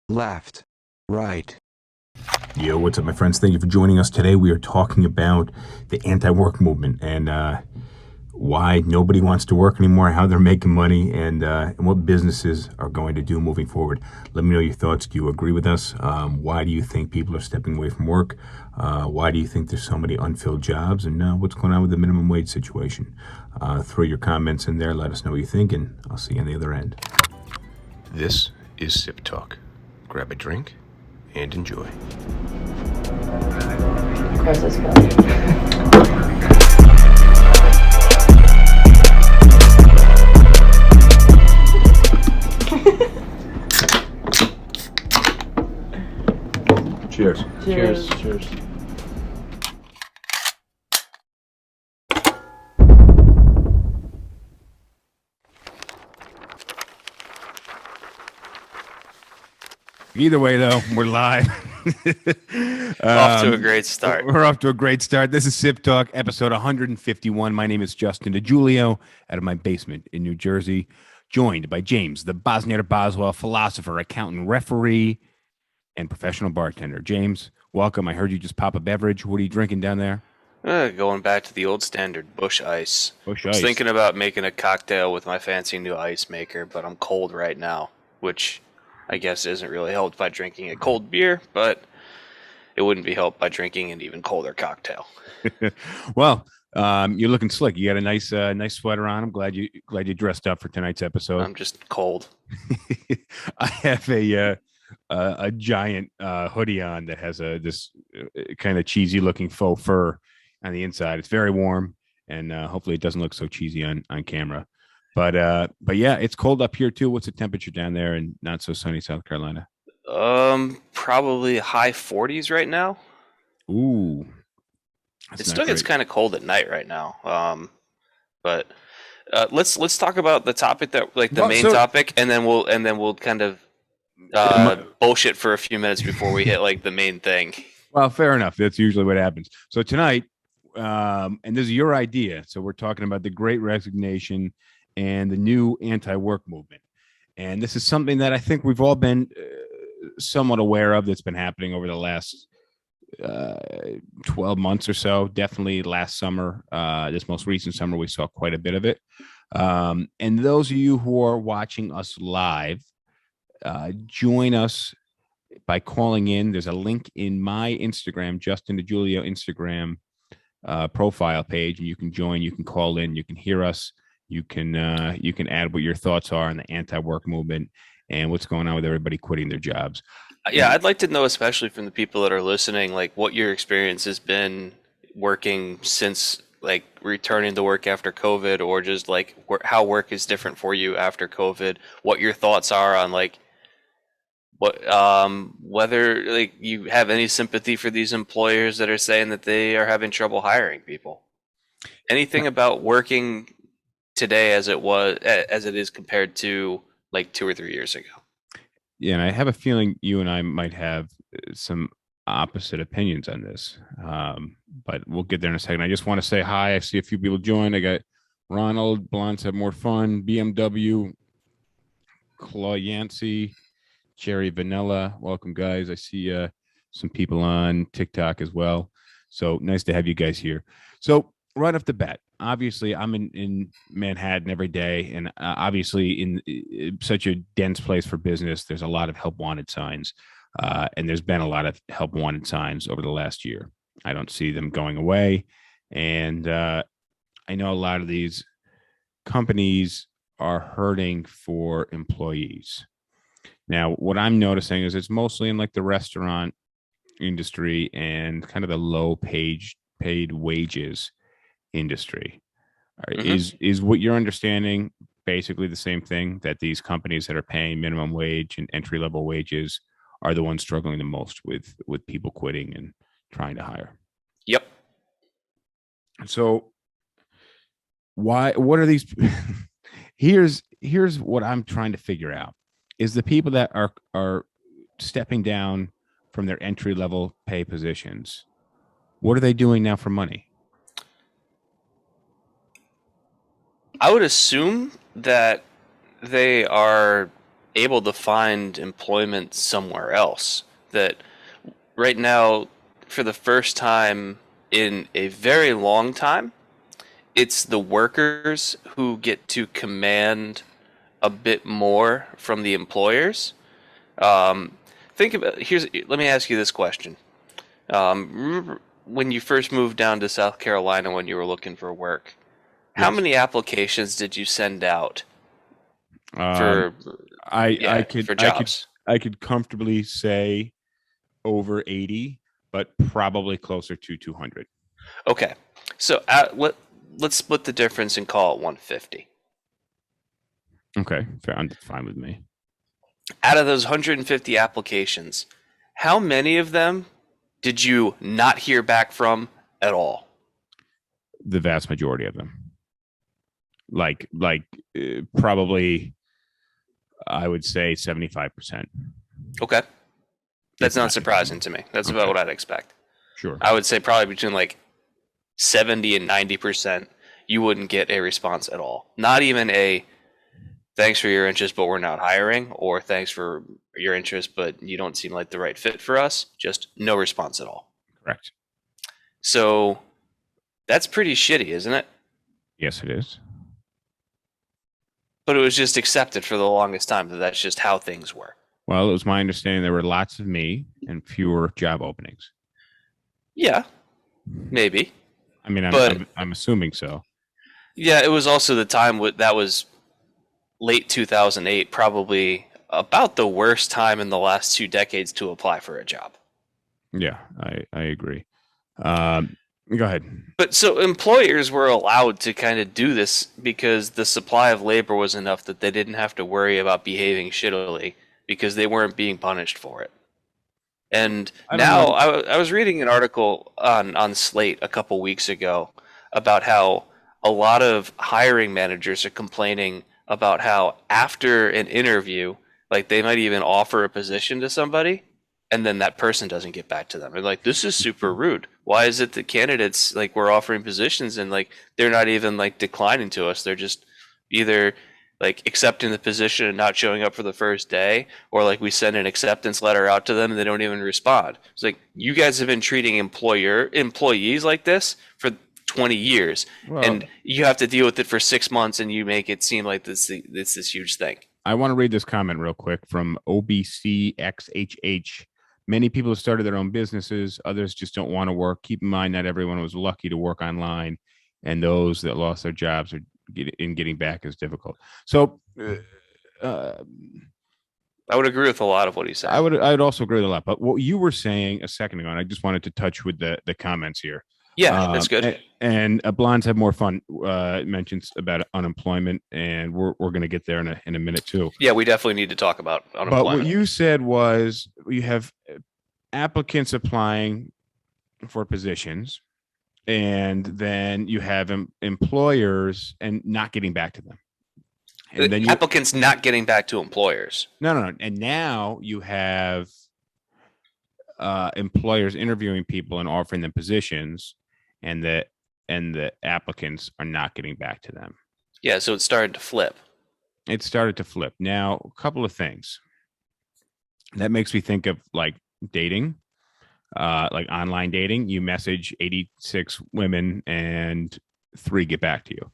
left, right. Yo, what's up, my friends? Thank you for joining us today. We are talking about the anti-work movement and why nobody wants to work anymore, how they're making money, and what businesses are going to do moving forward. Let me know your thoughts. Do you agree with us? Why do you think people are stepping away from work? Why do you think there's so many unfilled jobs? And what's going on with the minimum wage situation? Throw your comments in there. Let us know what you think, and I'll see you on the other end. This is SipTalk. Grab a drink and enjoy. Of course, let's go. Cheers. Cheers. Cheers. Either way, though, we're live. Off to a great start. We're off to a great start. This is Sip Talk, episode 151. My name is Justin DiGiulio, out of my basement in New Jersey, joined by James, the Boswell, philosopher, accountant, referee, and professional bartender. James, welcome. I heard you just pop a beverage. What are you drinking down there? Going back to the old standard, Bush Ice. Bush I was Ice. thinking about making a cocktail with my fancy new ice maker, but I'm cold right now, which I guess isn't really helped by drinking a cold beer, but it wouldn't be helped by drinking an even colder cocktail. Well, you're looking slick. You got a nice sweater on. I'm glad you dressed up for tonight's episode. I'm just cold. I have a giant hoodie on that has this kind of cheesy looking faux fur on the inside. It's very warm, and hopefully it doesn't look so cheesy on camera. But yeah, it's cold up here too. What's the temperature down there in not so sunny South Carolina? Probably high 40s right now. Ooh, It still gets kind of cold at night right now. But let's talk about the topic topic, and then we'll kind of bullshit for a few minutes before we hit like the main thing. Well, fair enough. That's usually what happens. So tonight, and this is your idea. So we're talking about the Great Resignation and the new anti-work movement. And this is something that I think we've all been somewhat aware of that's been happening over the last 12 months or so. Definitely last summer, this most recent summer, we saw quite a bit of it. And those of you who are watching us live, join us by calling in. There's a link in my Instagram, Justin DiGiulio Instagram profile page, and you can join. You can call in. You can hear us. You can add what your thoughts are on the anti-work movement and what's going on with everybody quitting their jobs. Yeah, I'd like to know, especially from the people that are listening, like what your experience has been working since like returning to work after COVID, or just like how work is different for you after COVID. What your thoughts are on like what whether like you have any sympathy for these employers that are saying that they are having trouble hiring people. Anything about working today as it is compared to like 2 or 3 years ago. Yeah, and I have a feeling you and I might have some opposite opinions on this, but we'll get there in a second. I just want to say hi. I see a few people join. I got Ronald, Blondes Have More Fun, BMW, Claw Yancey, Cherry Vanilla. Welcome, guys. I see some people on TikTok as well. So nice to have you guys here. So right off the bat, obviously I'm in Manhattan every day, and obviously in such a dense place for business, there's a lot of help wanted signs, and there's been a lot of help wanted signs over the last year. I don't see them going away, and I know a lot of these companies are hurting for employees. Now, what I'm noticing is it's mostly in like the restaurant industry and kind of the low paid wages industry. Mm-hmm. Is what you're understanding basically the same thing, that these companies that are paying minimum wage and entry level wages are the ones struggling the most with people quitting and trying to hire? Yep. So what are these here's what I'm trying to figure out is the people that are stepping down from their entry level pay positions, what are they doing now for money? I would assume that they are able to find employment somewhere else. That right now, for the first time in a very long time, it's the workers who get to command a bit more from the employers. Um, think about let me ask you this question. Remember when you first moved down to South Carolina when you were looking for work? How Yes. many applications did you send out Um, for I could for jobs? I could comfortably say over 80, but probably closer to 200. Okay, so let's split the difference and call it 150. Okay, fair. That's fine with me. Out of those 150 applications, how many of them did you not hear back from at all? The vast majority of them. Probably, I would say 75%. Okay, that's If not surprising to me. That's about Okay. what I'd expect. Sure. I would say probably between like 70 and 90%, you wouldn't get a response at all. Not even a thanks for your interest, but we're not hiring, or thanks for your interest, but you don't seem like the right fit for us. Just no response at all. Correct. So that's pretty shitty, isn't it? Yes, it is. But it was just accepted for the longest time that that's just how things were. Well, it was my understanding there were lots of me and fewer job openings. Yeah, maybe. I mean, But I'm assuming so. yeah, it was also the time that was late 2008, probably about the worst time in the last 2 decades to apply for a job. Yeah, I agree. Go ahead. But so employers were allowed to kind of do this because the supply of labor was enough that they didn't have to worry about behaving shittily because they weren't being punished for it. And now I was reading an article on Slate a couple weeks ago about how a lot of hiring managers are complaining about how after an interview, like they might even offer a position to somebody and then that person doesn't get back to them. They're like, this is super rude. Why is it that candidates like we're offering positions and like they're not even like declining to us? They're just either like accepting the position and not showing up for the first day, or like we send an acceptance letter out to them and they don't even respond. It's like you guys have been treating employees like this for 20 years, and you have to deal with it for 6 months, and you make it seem like it's this huge thing. I want to read this comment real quick from OBCXHH. Many people have started their own businesses. Others just don't want to work. Keep in mind, not everyone was lucky to work online, and those that lost their jobs are getting back is difficult. So, I would agree with a lot of what he said. I would also agree with a lot. But what you were saying a second ago, and I just wanted to touch with the comments here. Yeah, that's good. And Blondes Have More Fun mentions about unemployment, and we're going to get there in a minute too. Yeah, we definitely need to talk about unemployment. But what you said was you have applicants applying for positions, and then you have employers and not getting back to them. And then applicants not getting back to employers. No. And now you have employers interviewing people and offering them positions, and the applicants are not getting back to them. Yeah, so it started to flip. It started to flip. Now, a couple of things. That makes me think of like dating, like online dating. You message 86 women and 3 get back to you.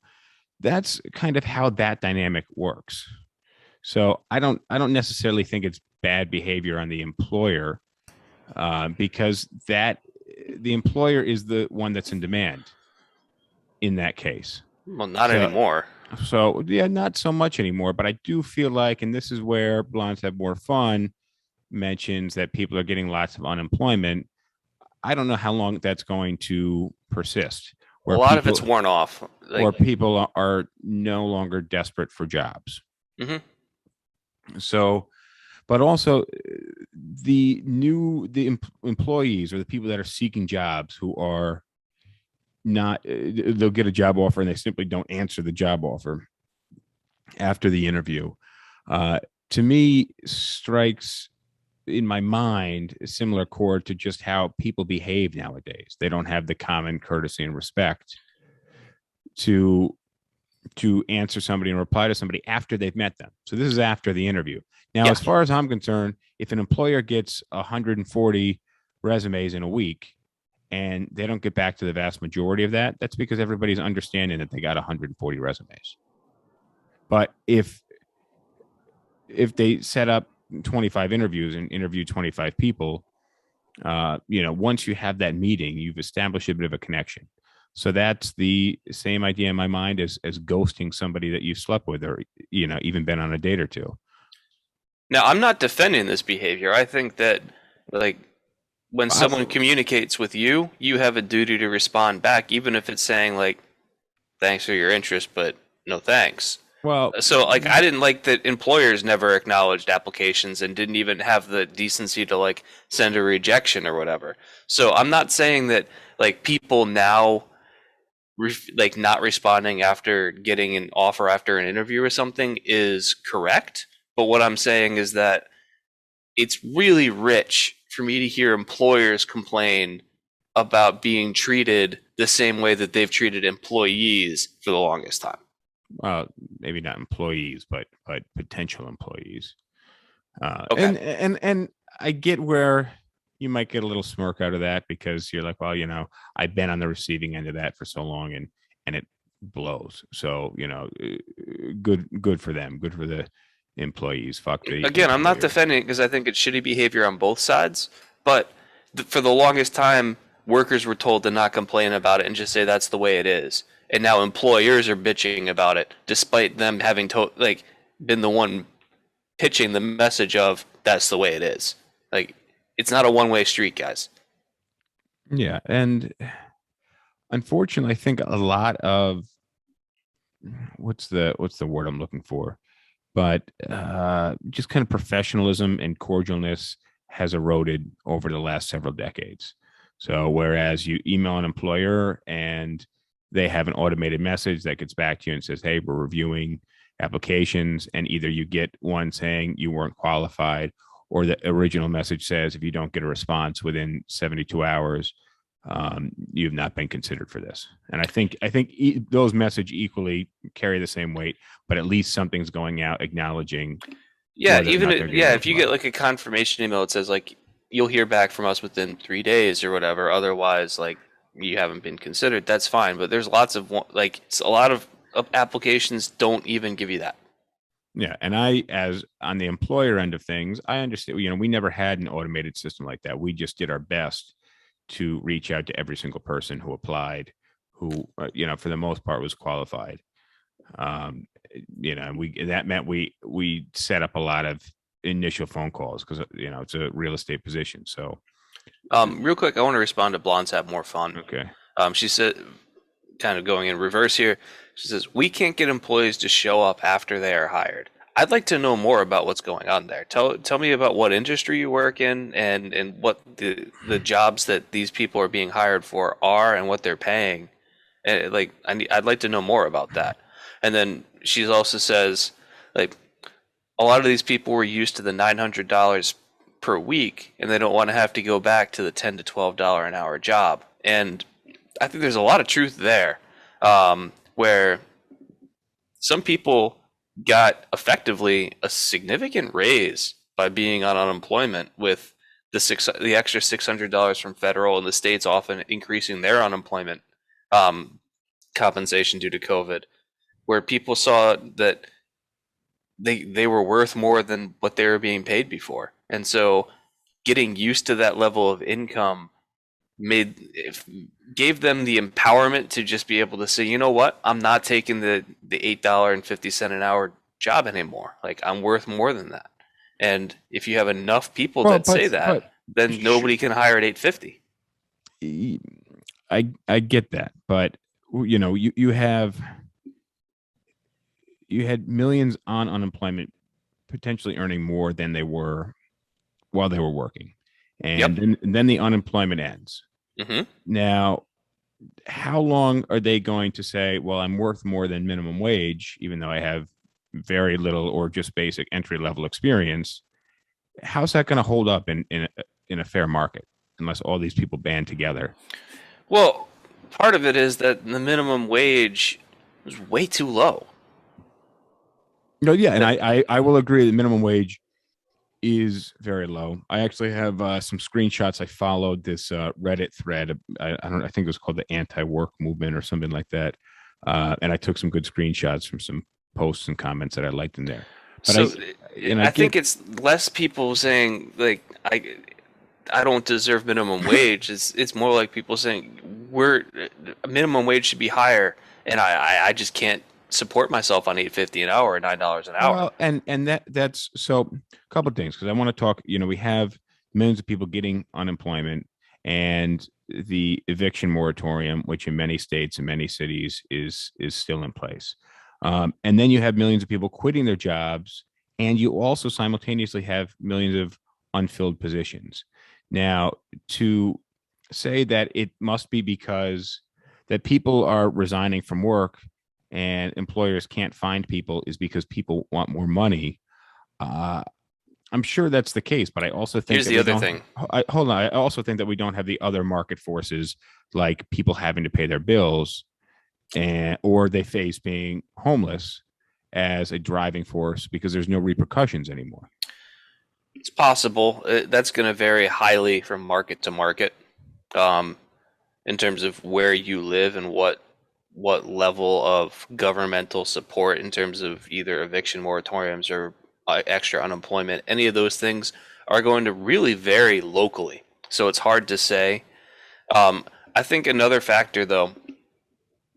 That's kind of how that dynamic works. So I don't necessarily think it's bad behavior on the employer, because the employer is the one that's in demand in that case. Well, not anymore. So yeah, not so much anymore. But I do feel like, and this is where Blondes Have More Fun mentions that people are getting lots of unemployment. I don't know how long that's going to persist. A lot of it's worn off. Or people are no longer desperate for jobs. Mm-hmm. So, but also the employees or the people that are seeking jobs who are not, they'll get a job offer and they simply don't answer the job offer after the interview. To me, strikes in my mind a similar chord to just how people behave nowadays. They don't have the common courtesy and respect to to answer somebody and reply to somebody after they've met them. So this is after the interview. Now, Yeah. as far as I'm concerned, if an employer gets 140 resumes in a week and they don't get back to the vast majority of that, that's because everybody's understanding that they got 140 resumes. But if they set up 25 interviews and interview 25 people, once you have that meeting, you've established a bit of a connection. So that's the same idea in my mind as ghosting somebody that you slept with or, even been on a date or two. Now, I'm not defending this behavior. I think that, like, when someone communicates with you, you have a duty to respond back, even if it's saying, like, thanks for your interest, but no thanks. Well, so, like, I didn't like that employers never acknowledged applications and didn't even have the decency to, like, send a rejection or whatever. So I'm not saying that, like, people now, like, not responding after getting an offer after an interview or something is correct. But what I'm saying is that it's really rich for me to hear employers complain about being treated the same way that they've treated employees for the longest time. Well, maybe not employees, but potential employees. Okay. And I get where you might get a little smirk out of that because you're like, well, I've been on the receiving end of that for so long and it blows. So, good for them. Good for the employees. Fuck the Again, I'm not employer. defending it because I think it's shitty behavior on both sides. But for the longest time, workers were told to not complain about it and just say that's the way it is. And now employers are bitching about it, despite them having been the one pitching the message of that's the way it is. Like, it's not a one-way street, guys. Yeah, and unfortunately, I think a lot of what's the word I'm looking for, but just kind of professionalism and cordialness has eroded over the last several decades. So whereas you email an employer and they have an automated message that gets back to you and says, hey, we're reviewing applications, and either you get one saying you weren't qualified, or the original message says if you don't get a response within 72 hours, you have not been considered for this. And I think those messages equally carry the same weight, but at least something's going out acknowledging. Yeah, if you get like a confirmation email, it says like you'll hear back from us within 3 days or whatever. Otherwise, like, you haven't been considered. That's fine. But there's lots of a lot of applications don't even give you that. Yeah, and as on the employer end of things, I understand. We never had an automated system like that. We just did our best to reach out to every single person who applied, who for the most part was qualified. And that meant we set up a lot of initial phone calls because it's a real estate position. So, real quick, I want to respond to Blondes Have More Fun. Okay. She said, kind of going in reverse here. She says, we can't get employees to show up after they are hired. I'd like to know more about what's going on there. Tell me about what industry you work in and what the jobs that these people are being hired for are and what they're paying. And I'd like to know more about that. And then she also says, like, a lot of these people were used to the $900 per week and they don't want to have to go back to the $10 to $12 an hour job. And I think there's a lot of truth there, where some people got effectively a significant raise by being on unemployment, with the extra $600 from federal, and the states often increasing their unemployment compensation due to COVID, where people saw that they were worth more than what they were being paid before. And so getting used to that level of income gave them the empowerment to just be able to say, you know what, I'm not taking the $8.50 an hour job anymore. Like, I'm worth more than that. And if you have enough people that say that, then nobody can hire at $8.50. I get that, but you had millions on unemployment potentially earning more than they were while they were working, and then the unemployment ends. Mm-hmm. Now, how long are they going to say, well, I'm worth more than minimum wage, even though I have very little or just basic entry level experience? How's that going to hold up in a fair market unless all these people band together? Well, part of it is that the minimum wage, was way too low. No, yeah, and I will agree the minimum wage is very low. I actually have some screenshots. I followed this Reddit thread. I think it was called the anti-work movement or something like that. And I took some good screenshots from some posts and comments that I liked in there. But So I think it's less people saying like I don't deserve minimum wage. It's more like people saying minimum wage should be higher, and I just can't support myself on $8.50 an hour or $9 an hour. Well, and that's so a couple of things, because I want to talk. We have millions of people getting unemployment, and the eviction moratorium, which in many states and many cities is still in place. And then you have millions of people quitting their jobs, and you also simultaneously have millions of unfilled positions. Now, to say that it must be because that people are resigning from work and employers can't find people is because people want more money. I'm sure that's the case, but I also think here's the other thing. Hold on. I also think that we don't have the other market forces, like people having to pay their bills or they face being homeless as a driving force because there's no repercussions anymore. It's possible. That's going to vary highly from market to market, in terms of where you live and what level of governmental support in terms of either eviction moratoriums or extra unemployment. Any of those things are going to really vary locally. So it's hard to say. I think another factor, though,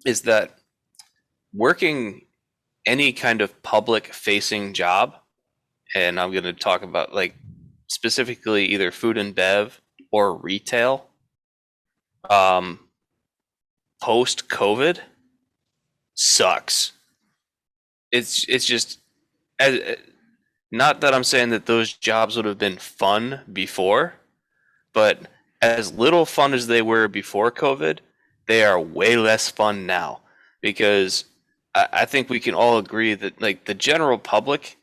is that working any kind of public-facing job, and I'm going to talk about like specifically either food and bev or retail, post-COVID sucks. It's just, not that I'm saying that those jobs would have been fun before, but as little fun as they were before COVID, they are way less fun now, because I think we can all agree that like the general public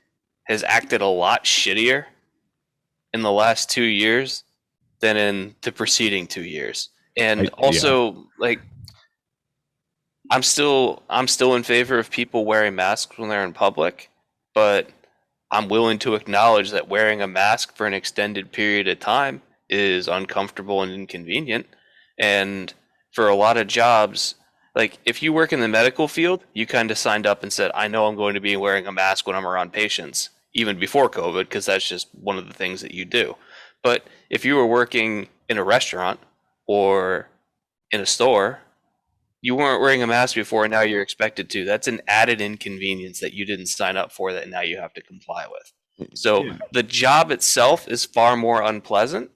has acted a lot shittier in the last 2 years than in the preceding 2 years. And like I'm still in favor of people wearing masks when they're in public, but I'm willing to acknowledge that wearing a mask for an extended period of time is uncomfortable and inconvenient. And for a lot of jobs, like if you work in the medical field, you kind of signed up and said, I know I'm going to be wearing a mask when I'm around patients, even before COVID, because that's just one of the things that you do. But if you were working in a restaurant or in a store, you weren't wearing a mask before, and now you're expected to. That's an added inconvenience that you didn't sign up for that now you have to comply with. So the job itself is far more unpleasant,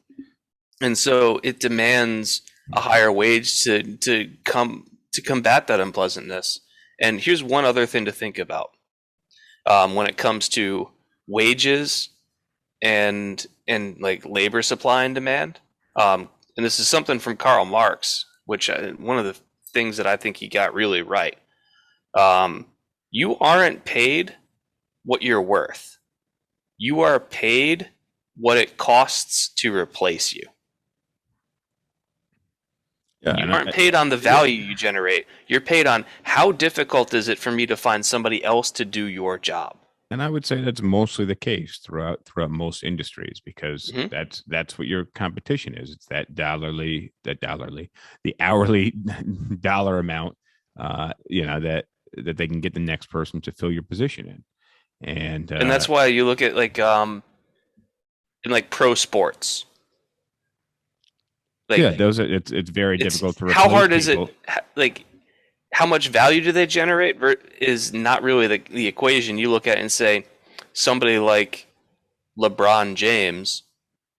and so it demands a higher wage to combat that unpleasantness. And here's one other thing to think about when it comes to wages and like labor supply and demand. And this is something from Karl Marx, which one of the things that I think he got really right. You aren't paid what you're worth. You are paid what it costs to replace you. Yeah, you aren't paid on the value you generate. You're paid on how difficult is it for me to find somebody else to do your job. And I would say that's mostly the case throughout most industries, because that's what your competition is. It's the hourly dollar amount, that they can get the next person to fill your position in. And that's why you look at like in like pro sports. Like, it's very difficult to replace how hard people. Is it? Like, how much value do they generate is not really the equation. You look at it and say, somebody like LeBron James,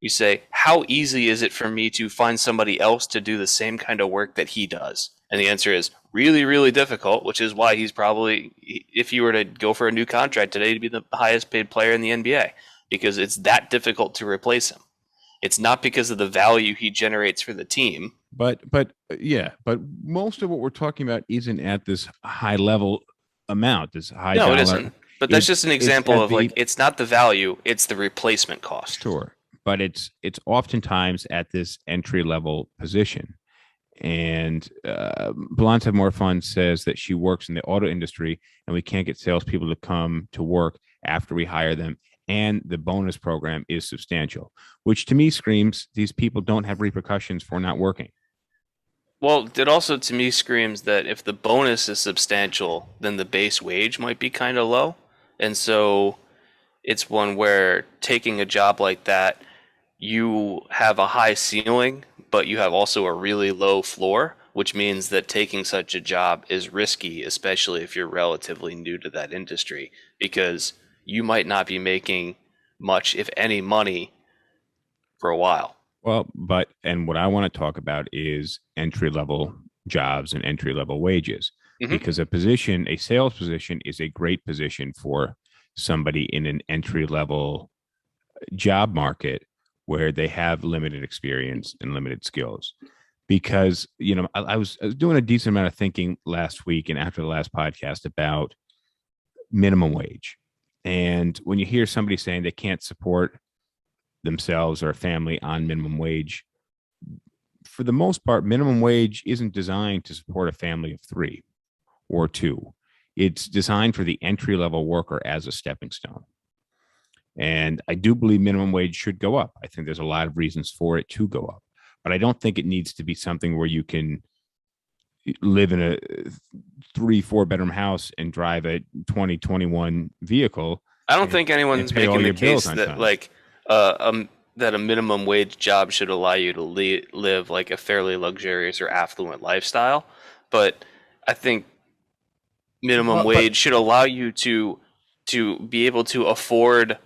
you say, how easy is it for me to find somebody else to do the same kind of work that he does? And the answer is really, really difficult, which is why he's probably, if you were to go for a new contract today, to be the highest paid player in the NBA, because it's that difficult to replace him. It's not because of the value he generates for the team. But most of what we're talking about isn't at this high level amount, this high dollar. No, it isn't. But that's just an example of like, it's not the value, it's the replacement cost. Sure. But it's oftentimes at this entry level position. And Blonde Have More Fun says that she works in the auto industry and we can't get salespeople to come to work after we hire them. And the bonus program is substantial, which to me screams these people don't have repercussions for not working. Well, it also to me screams that if the bonus is substantial, then the base wage might be kind of low. And so it's one where taking a job like that, you have a high ceiling, but you have also a really low floor, which means that taking such a job is risky, especially if you're relatively new to that industry, because you might not be making much, if any, money for a while. Well, and what I want to talk about is entry level jobs and entry level wages, Hmm. because a sales position is a great position for somebody in an entry level job market where they have limited experience and limited skills. Because, I was doing a decent amount of thinking last week and after the last podcast about minimum wage. And when you hear somebody saying they can't support themselves or a family on minimum wage, for the most part, minimum wage isn't designed to support a family of three or two. It's designed for the entry level worker as a stepping stone. And I do believe minimum wage should go up. I think there's a lot of reasons for it to go up, but I don't think it needs to be something where you can live in a 3-4 bedroom house and drive a 2021 vehicle. I don't think anyone's making the case that time. that a minimum wage job should allow you to live like a fairly luxurious or affluent lifestyle, but I think minimum wage should allow you to be able to afford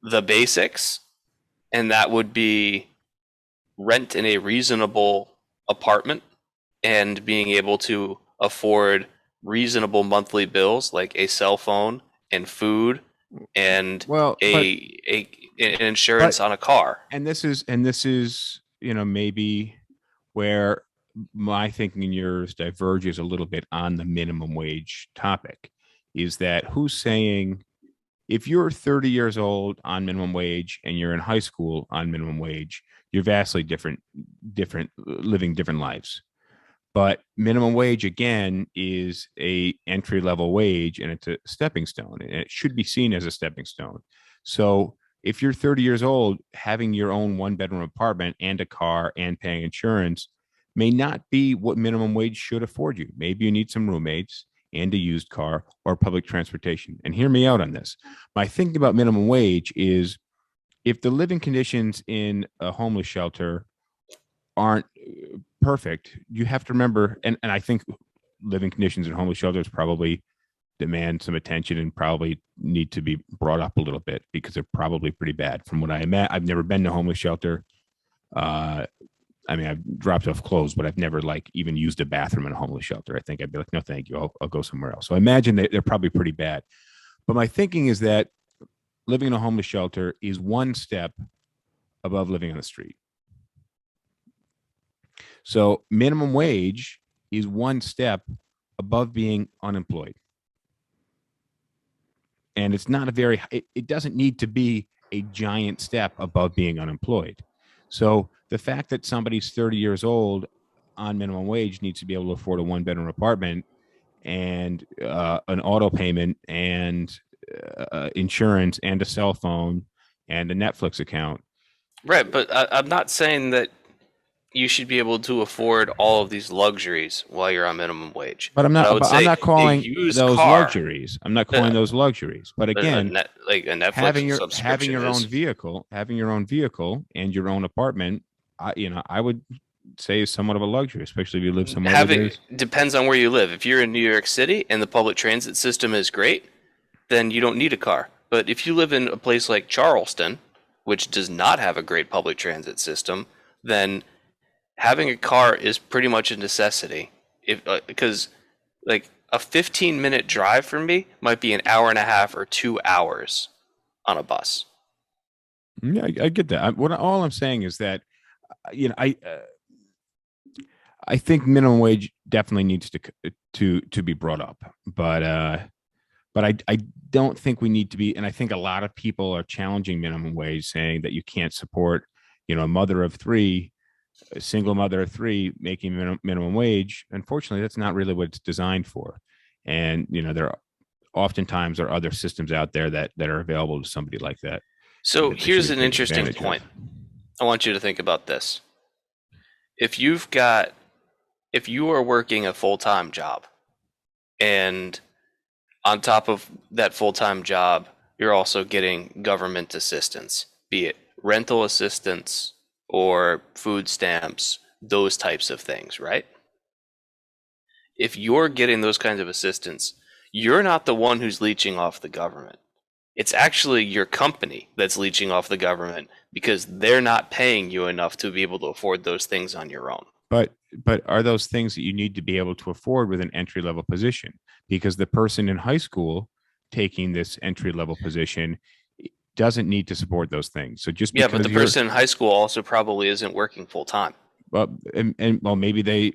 the basics, and that would be rent in a reasonable apartment and being able to afford reasonable monthly bills like a cell phone and food and an insurance on a car. And this is maybe where my thinking and yours diverges a little bit on the minimum wage topic, is that who's saying if you're 30 years old on minimum wage and you're in high school on minimum wage, you're vastly different living different lives. But minimum wage again is a entry level wage and it's a stepping stone, and it should be seen as a stepping stone. So if you're 30 years old, having your own 1-bedroom apartment and a car and paying insurance may not be what minimum wage should afford you. Maybe you need some roommates and a used car or public transportation. And hear me out on this. My thinking about minimum wage is if the living conditions in a homeless shelter aren't perfect, you have to remember, and I think living conditions in homeless shelters probably demand some attention and probably need to be brought up a little bit because they're probably pretty bad. From what I imagine, I've never been to a homeless shelter. I mean, I've dropped off clothes, but I've never like even used a bathroom in a homeless shelter. I think I'd be like, no, thank you. I'll go somewhere else. So I imagine they're probably pretty bad. But my thinking is that living in a homeless shelter is one step above living on the street. So minimum wage is one step above being unemployed. And it's not it doesn't need to be a giant step above being unemployed. So the fact that somebody's 30 years old on minimum wage needs to be able to afford a 1-bedroom apartment and an auto payment and insurance and a cell phone and a Netflix account. Right, but I'm not saying that you should be able to afford all of these luxuries while you're on minimum wage. But I'm not calling those luxuries. I'm not calling those luxuries. But again, like a Netflix having your own vehicle and your own apartment, I would say is somewhat of a luxury, especially if you live somewhere. Depends on where you live. If you're in New York City and the public transit system is great, then you don't need a car. But if you live in a place like Charleston, which does not have a great public transit system, then having a car is pretty much a necessity. Because like a 15-minute drive for me might be an hour and a half or 2 hours on a bus. Yeah, I get that. All I'm saying is that, I think minimum wage definitely needs to be brought up, but I don't think we need to be. And I think a lot of people are challenging minimum wage, saying that you can't support, a mother of 3 a single mother of three making minimum wage, unfortunately, that's not really what it's designed for. And there oftentimes are other systems out there that are available to somebody like that. So That they should here's be an taking interesting advantage of. point. I want you to think about this. If you are working a full-time job, and on top of that full-time job, you're also getting government assistance, be it rental assistance or food stamps, those types of things, right? If you're getting those kinds of assistance, you're not the one who's leeching off the government. It's actually your company that's leeching off the government because they're not paying you enough to be able to afford those things on your own. But are those things that you need to be able to afford with an entry level position? Because the person in high school taking this entry level position doesn't need to support those things. So just because but the person in high school also probably isn't working full time. Well, well, maybe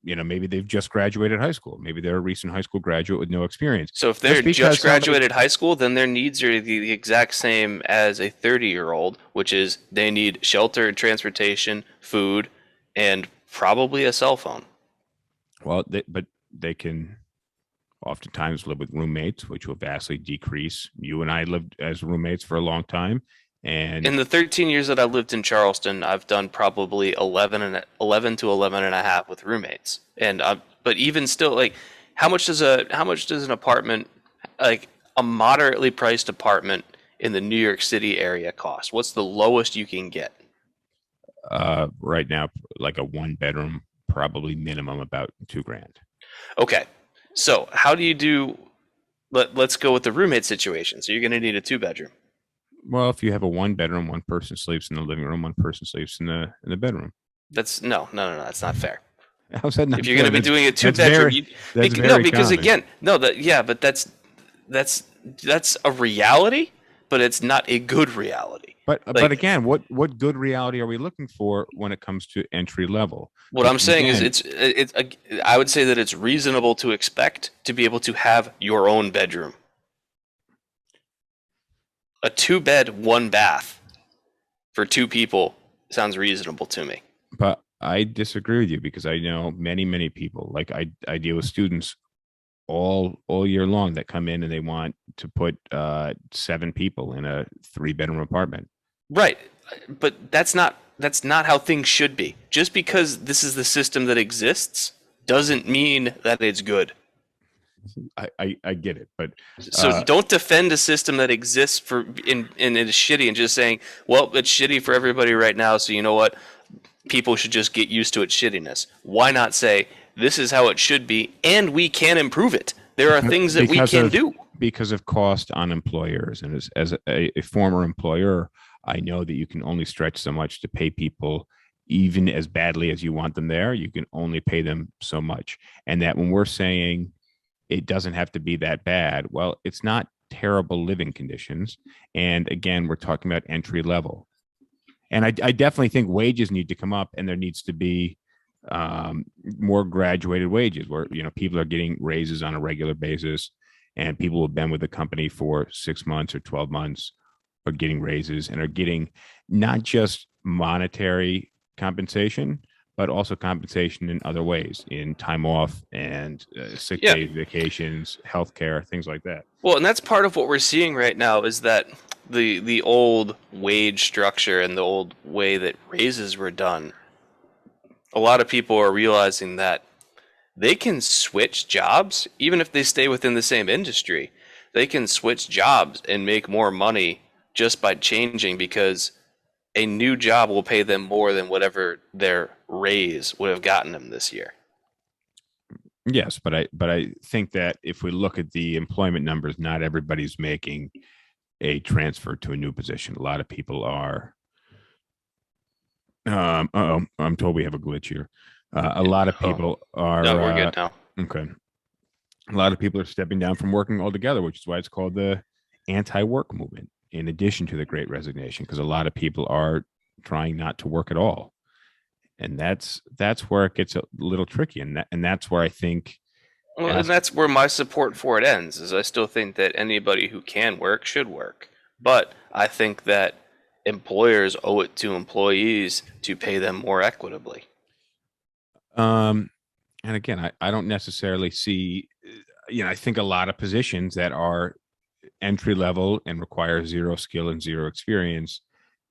maybe they've just graduated high school. Maybe they're a recent high school graduate with no experience. So if they're just graduated high school, then their needs are the exact same as a 30-year-old, which is they need shelter, transportation, food, and probably a cell phone. Well, but they can oftentimes live with roommates, which will vastly decrease. You and I lived as roommates for a long time. And in the 13 years that I lived in Charleston, I've done probably 11 to 11 and a half with roommates. And but even still, like, how much does an apartment, like a moderately priced apartment in the New York City area cost? What's the lowest you can get? Right now, like a 1-bedroom, probably minimum about $2,000. Okay, so how do you do? Let's go with the roommate situation. So you're going to need a 2-bedroom. Well, if you have a 1-bedroom, one person sleeps in the living room, one person sleeps in the bedroom. That's no, that's not fair. How's that not if you're going to be doing a 2-bedroom, that's a reality, but it's not a good reality. But again, what good reality are we looking for when it comes to entry level? What I'm saying is I would say that it's reasonable to expect to be able to have your own bedroom. A 2-bed, 1-bath for 2 people sounds reasonable to me. But I disagree with you because I know many people, like I deal with students all year long that come in and they want to put 7 people in a 3-bedroom apartment. Right. But that's not how things should be. Just because this is the system that exists doesn't mean that it's good. I get it, but so don't defend a system that exists and it is shitty and just saying, well, it's shitty for everybody right now, so you know what? People should just get used to its shittiness. Why not say this is how it should be and we can improve it? There are things that we can do. Because of cost on employers, and as a former employer, I know that you can only stretch so much to pay people. Even as badly as you want them there, you can only pay them so much. And that when we're saying it doesn't have to be that bad, well, it's not terrible living conditions. And again, we're talking about entry level. And I definitely think wages need to come up, and there needs to be more graduated wages where people are getting raises on a regular basis, and people who have been with the company for 6 months or 12 months are getting raises and are getting not just monetary compensation, but also compensation in other ways, in time off and sick days, vacations, healthcare, things like that. Well, and that's part of what we're seeing right now is that the old wage structure and the old way that raises were done, a lot of people are realizing that they can switch jobs, even if they stay within the same industry. They can switch jobs and make more money just by changing, because a new job will pay them more than whatever their raise would have gotten them this year. Yes, but I think that if we look at the employment numbers, not everybody's making a transfer to a new position. A lot of people are. I'm told we have a glitch here. A lot of people are. No, we're good now. Okay. A lot of people are stepping down from working altogether, which is why it's called the anti-work movement, in addition to the Great Resignation, because a lot of people are trying not to work at all. And that's where it gets a little tricky. And that's where I think. Well, and that's where my support for it ends, is I still think that anybody who can work should work. But I think that employers owe it to employees to pay them more equitably. And again, I don't necessarily see, I think a lot of positions that are entry level and require zero skill and zero experience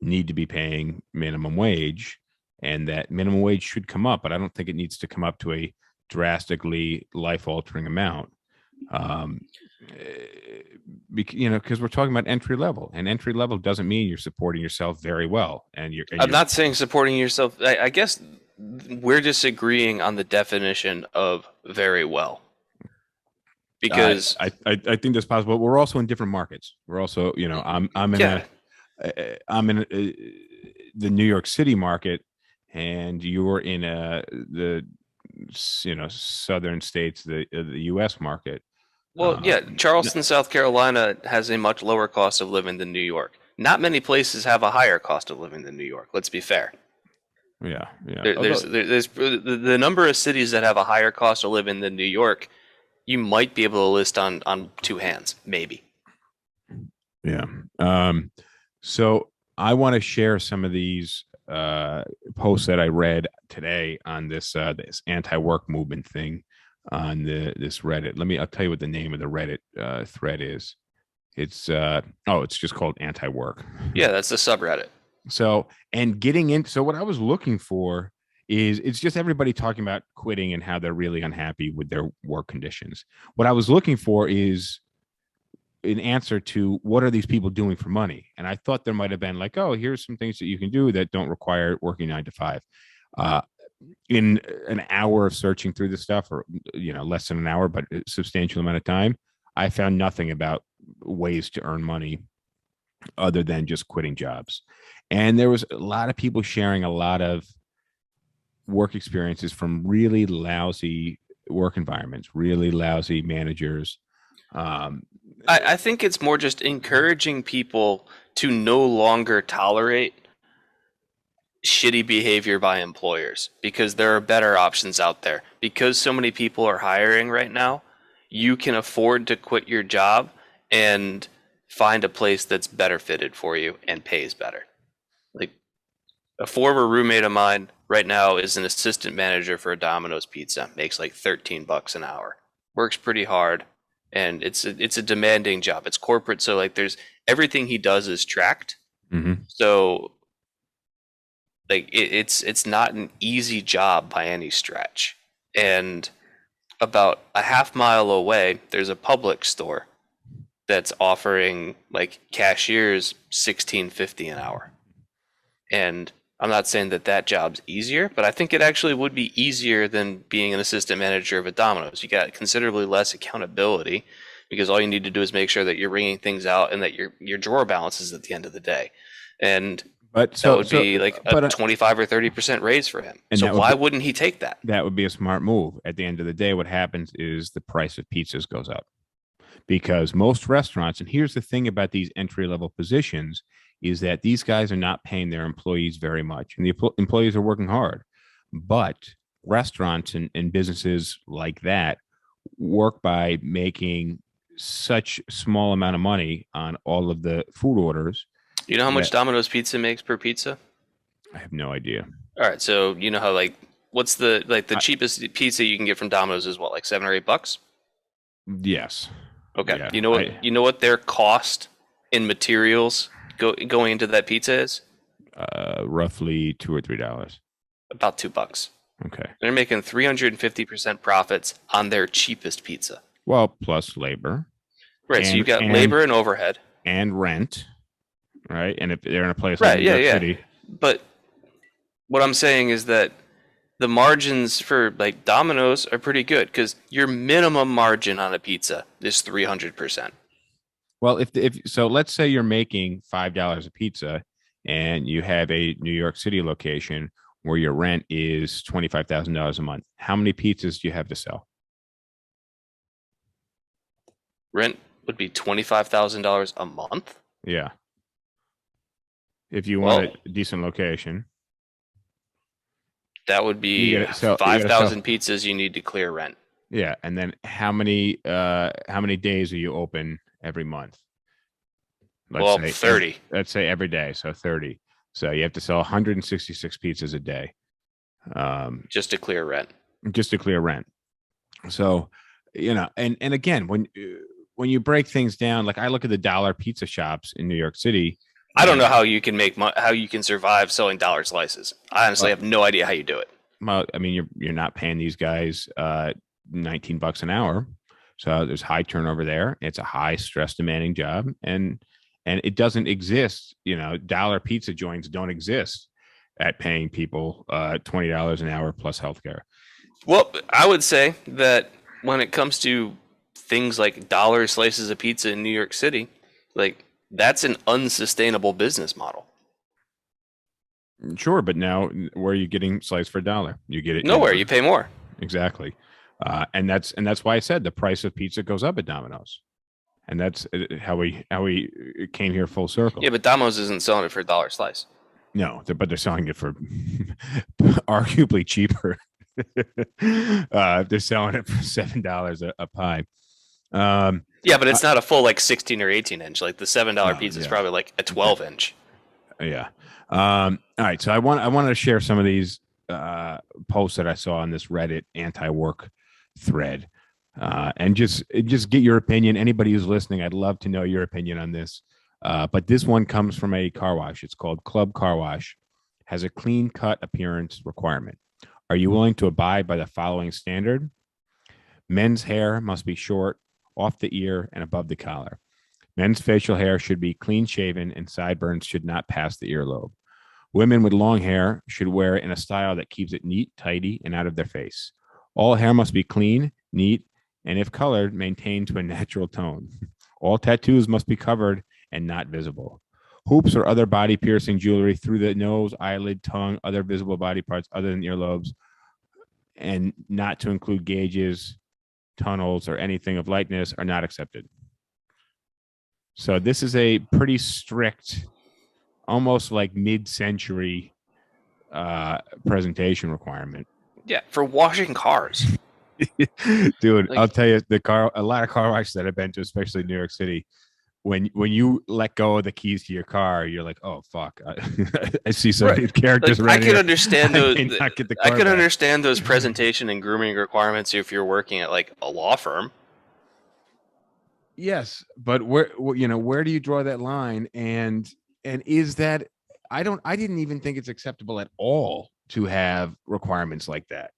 need to be paying minimum wage, and that minimum wage should come up, but I don't think it needs to come up to a drastically life altering amount. Because we're talking about entry level, and entry level doesn't mean you're supporting yourself very well. I'm not saying supporting yourself. I guess we're disagreeing on the definition of very well. Because I think that's possible. We're also in different markets. We're also, I'm in the New York City market, and you're in the southern states, the U.S. market. Well, Charleston, South Carolina has a much lower cost of living than New York. Not many places have a higher cost of living than New York. Let's be fair. Yeah. There's the number of cities that have a higher cost of living than New York. You might be able to list on two hands, maybe. Yeah. So I want to share some of these posts that I read today on this anti-work movement thing on this Reddit. I'll tell you what the name of the Reddit thread is. It's just called anti-work. Yeah, that's the subreddit. So what I was looking for is, it's just everybody talking about quitting and how they're really unhappy with their work conditions. What I was looking for is an answer to, what are these people doing for money? And I thought there might have been like, oh, here's some things that you can do that don't require working 9 to 5. In an hour of searching through the stuff, or less than an hour, but a substantial amount of time, I found nothing about ways to earn money other than just quitting jobs. And there was a lot of people sharing a lot of work experiences from really lousy work environments, really lousy managers. I think it's more just encouraging people to no longer tolerate shitty behavior by employers, because there are better options out there. Because so many people are hiring right now, you can afford to quit your job and find a place that's better fitted for you and pays better. Like, a former roommate of mine right now is an assistant manager for a Domino's pizza, makes like $13 an hour, works pretty hard, and it's a demanding job. It's corporate, so like there's everything he does is tracked. Mm-hmm. So like it's not an easy job by any stretch. And about a half mile away, there's a Publix store that's offering like cashiers $16.50 an hour. And I'm not saying that job's easier, but I think it actually would be easier than being an assistant manager of a Domino's. You got considerably less accountability, because all you need to do is make sure that you're ringing things out and that your drawer balances at the end of the day. And that would be like a 25 or 30% raise for him. So why wouldn't he take that? That would be a smart move. At the end of the day, what happens is the price of pizzas goes up, because most restaurants, and here's the thing about these entry-level positions, is that these guys are not paying their employees very much, and the employees are working hard. But restaurants and businesses like that work by making such small amount of money on all of the food orders. You know how much Domino's pizza makes per pizza? I have no idea. All right, so you know how what's the cheapest pizza you can get from Domino's is what, like $7 or $8? Yes. Okay. Yeah, you know what their cost in materials going into that pizza is? Roughly $2 or $3. About $2. Okay. They're making 350% profits on their cheapest pizza. Well, plus labor. Right. So you've got labor and overhead and rent. Right. And if they're in a place like New York City. But what I'm saying is that the margins for like Domino's are pretty good, because your minimum margin on a pizza is 300%. Well, so let's say you're making $5 a pizza and you have a New York City location where your rent is $25,000 a month. How many pizzas do you have to sell? Rent would be $25,000 a month? Yeah. If you want a decent location. That would be 5,000 pizzas you need to clear rent. Yeah, and then how many days are you open every month? Well, 30. Let's say every day, so 30. So you have to sell 166 pizzas a day, Just to clear rent. just to clear rent. So, and again, when you break things down, like I look at the dollar pizza shops in New York City. I don't know how you can how you can survive selling dollar slices. I honestly have no idea how you do it. Well, I mean, you're not paying these guys $19 an hour, so there's high turnover there. It's a high stress demanding job, and it doesn't exist. Dollar pizza joints don't exist at paying people $20 an hour plus healthcare. Well, I would say that when it comes to things like dollar slices of pizza in New York City, like that's an unsustainable business model. Sure, but now where are you getting sliced for $1? You get it nowhere. You pay more. Exactly, and that's why I said the price of pizza goes up at Domino's, and that's how we came here full circle. Yeah, but Domino's isn't selling it for $1 slice. No, but they're selling it for arguably cheaper. They're selling it for $7 a pie. Yeah, but it's not a full like 16 or 18 inch. Like the $7 pizza is probably like a 12 inch. Yeah. All right. So I wanted to share some of these posts that I saw on this Reddit anti-work thread, and just get your opinion. Anybody who's listening, I'd love to know your opinion on this. But this one comes from a car wash. It's called Club Car Wash. Has a clean cut appearance requirement. Are you willing to abide by the following standard? Men's hair must be short, off the ear, and above the collar. Men's facial hair should be clean shaven and sideburns should not pass the earlobe. Women with long hair should wear it in a style that keeps it neat, tidy, and out of their face. All hair must be clean, neat, and if colored, maintained to a natural tone. All tattoos must be covered and not visible. Hoops or other body piercing jewelry through the nose, eyelid, tongue, other visible body parts other than earlobes, and not to include gauges, tunnels, or anything of likeness are not accepted. So this is a pretty strict, almost like mid-century presentation requirement. Yeah, for washing cars. Dude, I'll tell you, a lot of car washes that I've been to, especially in New York City, when you let go of the keys to your car, you're like, oh fuck, I see some of these characters. Like, I can understand those. I can back. understand those presentation and grooming requirements if you're working at like a law firm. Yes, but where do you draw that line? And is that I didn't even think it's acceptable at all to have requirements like that.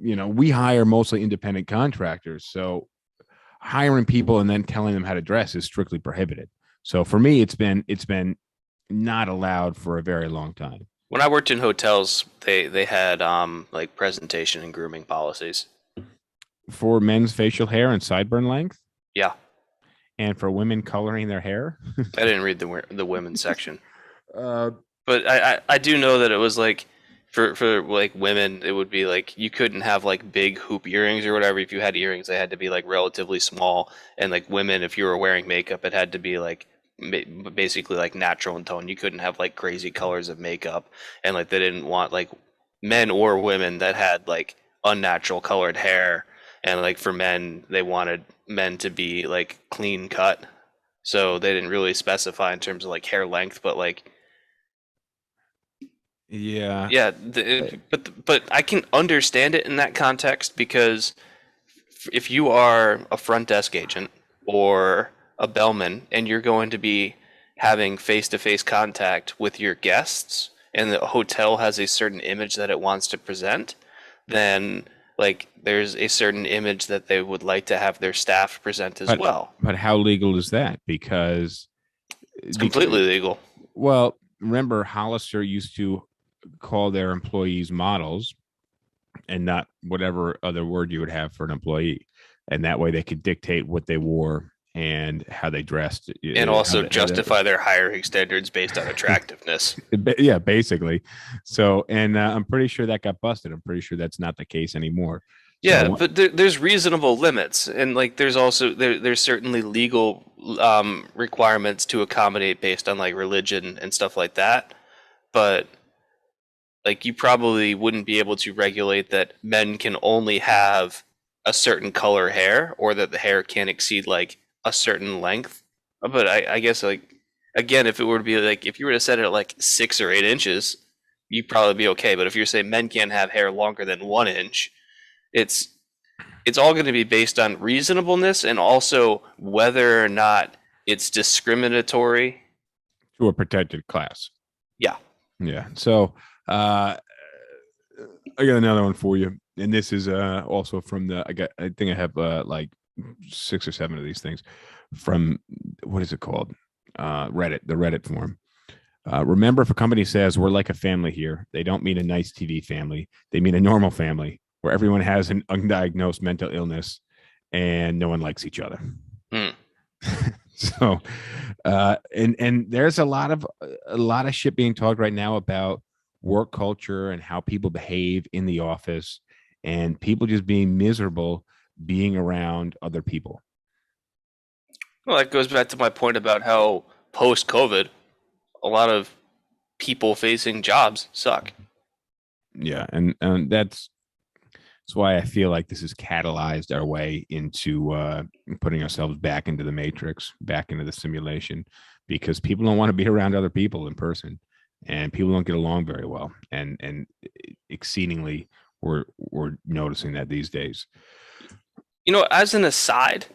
We hire mostly independent contractors, so hiring people and then telling them how to dress is strictly prohibited. So for me, it's been not allowed for a very long time. When I worked in hotels, they had like presentation and grooming policies for men's facial hair and sideburn length. Yeah, and for women coloring their hair. I didn't read the women's section, but I do know that it was like for like women, it would be like you couldn't have like big hoop earrings or whatever. If you had earrings, they had to be like relatively small. And like women, if you were wearing makeup, it had to be like basically like natural in tone. You couldn't have like crazy colors of makeup. And like they didn't want like men or women that had like unnatural colored hair. And like for men, they wanted men to be like clean cut. So they didn't really specify in terms of like hair length, but like yeah, but I can understand it in that context, because if you are a front desk agent or a bellman and you're going to be having face-to-face contact with your guests, and the hotel has a certain image that it wants to present, then like there's a certain image that they would like to have their staff present as well. But how legal is that? Because it's completely legal. Well, remember Hollister used to call their employees models and not whatever other word you would have for an employee, and that way they could dictate what they wore and how they dressed, and also justify their hiring standards based on attractiveness. Yeah, basically. So, and I'm pretty sure that got busted. I'm pretty sure that's not the case anymore. Yeah, so, but there's reasonable limits, and like there's also there's certainly legal requirements to accommodate based on like religion and stuff like that. But like you probably wouldn't be able to regulate that men can only have a certain color hair, or that the hair can't exceed like a certain length. But I guess like Again, if it were to be like, if you were to set it at like 6 or 8 inches, you'd probably be okay. But if you're saying men can't have hair longer than 1 inch, it's it's all going to be based on reasonableness and also whether or not it's discriminatory. To a protected class. Yeah. Yeah. So I got another one for you. And this is also from I think I have like 6 or 7 of these things from, what is it called? Reddit, the Reddit forum. Remember, if a company says we're like a family here, they don't mean a nice TV family. They mean a normal family where everyone has an undiagnosed mental illness and no one likes each other. Mm. So, and there's a lot of shit being talked right now about work culture and how people behave in the office, and people just being miserable being around other people. Well, that goes back to my point about how post-COVID, a lot of people facing jobs suck. Yeah, and that's why I feel like this has catalyzed our way into putting ourselves back into the matrix, back into the simulation, because people don't want to be around other people in person, and people don't get along very well. And exceedingly, we're noticing that these days. You know, as an aside,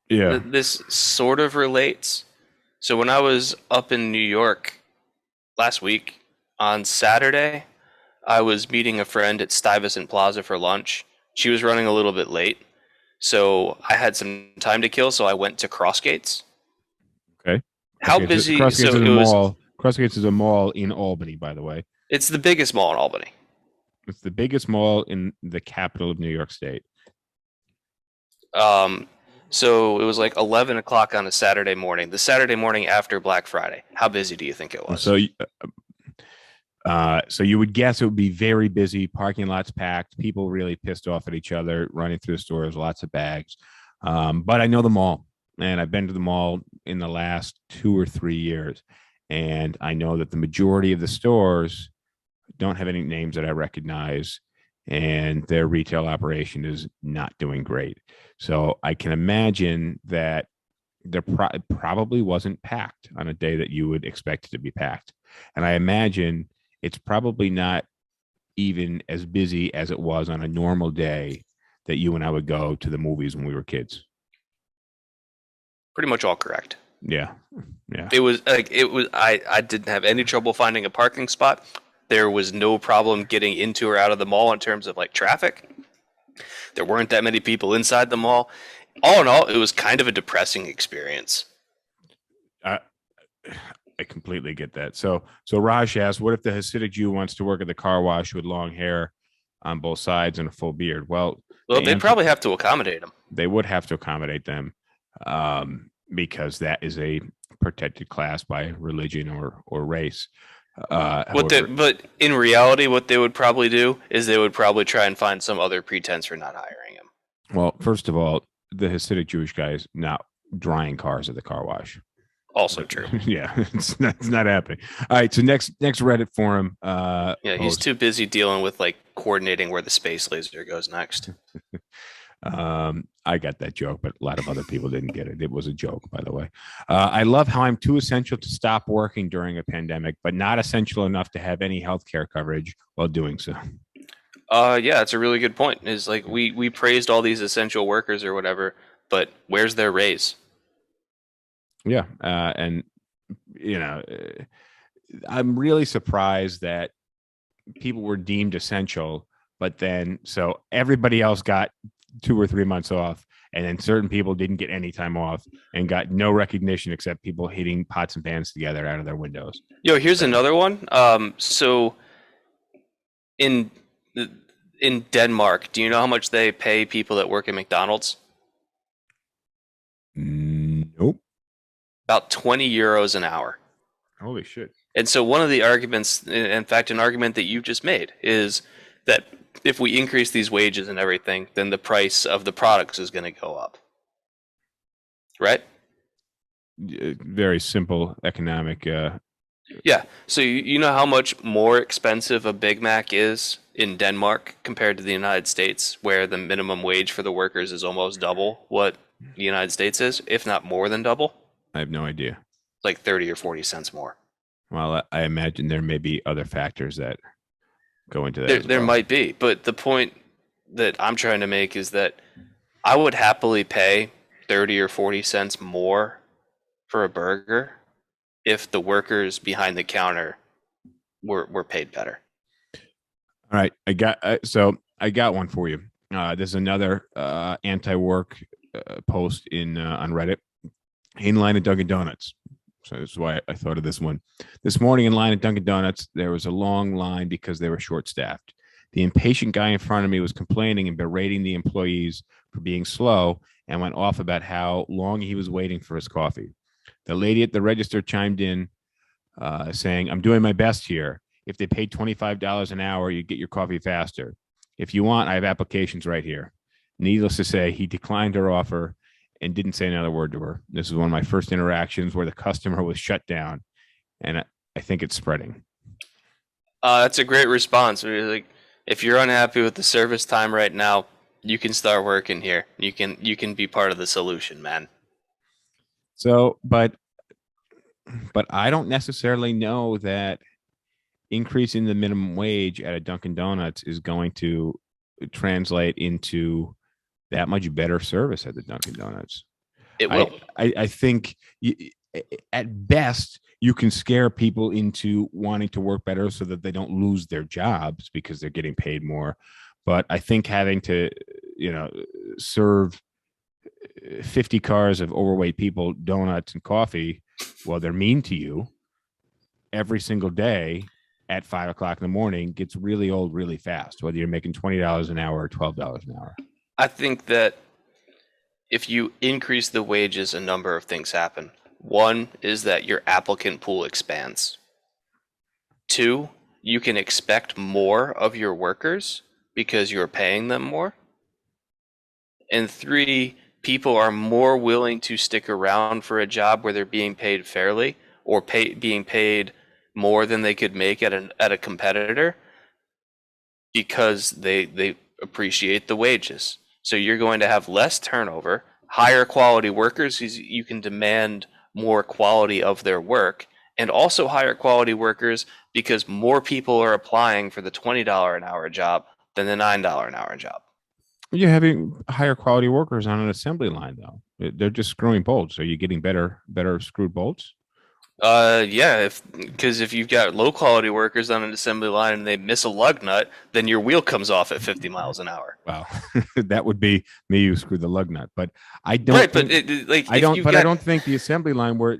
Yeah. this sort of relates. So when I was up in New York last week on Saturday, I was meeting a friend at Stuyvesant Plaza for lunch. She was running a little bit late, so I had some time to kill, so I went to Crossgates. Okay. How busy? Crossgates So is a it was. mall. Crossgates is a mall in Albany, by the way. It's the biggest mall in Albany. It's the biggest mall in the capital of New York State. So it was like 11 o'clock on a Saturday morning, the Saturday morning after Black Friday. How busy do you think it was? So you would guess it would be very busy, parking lots packed, people really pissed off at each other, running through the stores, lots of bags. But I know the mall, and I've been to the mall in the last 2 or 3 years, and I know that the majority of the stores don't have any names that I recognize, and their retail operation is not doing great. So I can imagine that there probably wasn't packed on a day that you would expect it to be packed. And I imagine it's probably not even as busy as it was on a normal day that you and I would go to the movies when we were kids. Pretty much all correct. Yeah. Yeah. It was I didn't have any trouble finding a parking spot. There was no problem getting into or out of the mall in terms of like traffic. There weren't that many people inside the mall. All in all, it was kind of a depressing experience. I completely get that. So Raj asks, what if the Hasidic Jew wants to work at the car wash with long hair on both sides and a full beard? Well, they'd probably have to accommodate them. They would have to accommodate them because that is a protected class by religion or race. But in reality, what they would probably do is they would probably try and find some other pretense for not hiring him. Well, first of all, the Hasidic Jewish guy is not drying cars at the car wash. Also true. Yeah, it's not happening. All right, so next Reddit forum. He's too busy dealing with like coordinating where the space laser goes next. I got that joke, but a lot of other people didn't get it. It was a joke, by the way. I love how I'm too essential to stop working during a pandemic, but not essential enough to have any healthcare coverage while doing so. Yeah, it's a really good point. Is like we praised all these essential workers or whatever, but where's their raise? Yeah, and you know, I'm really surprised that people were deemed essential, but then so everybody else got 2 or 3 months off, and then certain people didn't get any time off and got no recognition except people hitting pots and pans together out of their windows. Yo, here's another one. So in Denmark, do you know how much they pay people that work at McDonald's? Nope. About 20 euros an hour. Holy shit. And so one of the arguments, in fact, an argument that you just made, is that if we increase these wages and everything, then the price of the products is going to go up. Right? Very simple economic. Yeah. So you know how much more expensive a Big Mac is in Denmark compared to the United States, where the minimum wage for the workers is almost double what the United States is, if not more than double? I have no idea. like 30 or 40 cents more. Well, I imagine there may be other factors that go into that There, as there well. might be, but the point that I'm trying to make is that I would happily pay 30 or 40 cents more for a burger if the workers behind the counter were paid better. All right, I got one for you. There's another anti-work post on Reddit. In line at Dunkin' Donuts. So that's why I thought of this one. This morning in line at Dunkin' Donuts, there was a long line because they were short-staffed. The impatient guy in front of me was complaining and berating the employees for being slow and went off about how long he was waiting for his coffee. The lady at the register chimed in, saying, "I'm doing my best here. If they paid $25 an hour, you'd get your coffee faster. If you want, I have applications right here." Needless to say, he declined her offer and didn't say another word to her. This is one of my first interactions where the customer was shut down, and I think it's spreading. That's a great response. Like, if you're unhappy with the service time right now, you can start working here. You can be part of the solution, man. So, but I don't necessarily know that increasing the minimum wage at a Dunkin' Donuts is going to translate into that much better service at the Dunkin' Donuts. It will. I think at best you can scare people into wanting to work better so that they don't lose their jobs because they're getting paid more. But I think having to, serve 50 cars of overweight people donuts and coffee while they're mean to you every single day at 5 o'clock in the morning gets really old really fast, whether you're making $20 an hour or $12 an hour. I think that if you increase the wages, a number of things happen. One is that your applicant pool expands. Two, you can expect more of your workers because you're paying them more. And three, people are more willing to stick around for a job where they're being paid fairly or being paid more than they could make at a competitor because they appreciate the wages. So you're going to have less turnover, higher quality workers because you can demand more quality of their work, and also higher quality workers because more people are applying for the $20 an hour job than the $9 an hour job. You're having higher quality workers on an assembly line, though. They're just screwing bolts. Are you getting better screwed bolts? Yeah, because if you've got low quality workers on an assembly line and they miss a lug nut, then your wheel comes off at 50 miles an hour. Well, that would be me who screwed the lug nut. But I don't. Right, think, but I don't. But I don't think the assembly line where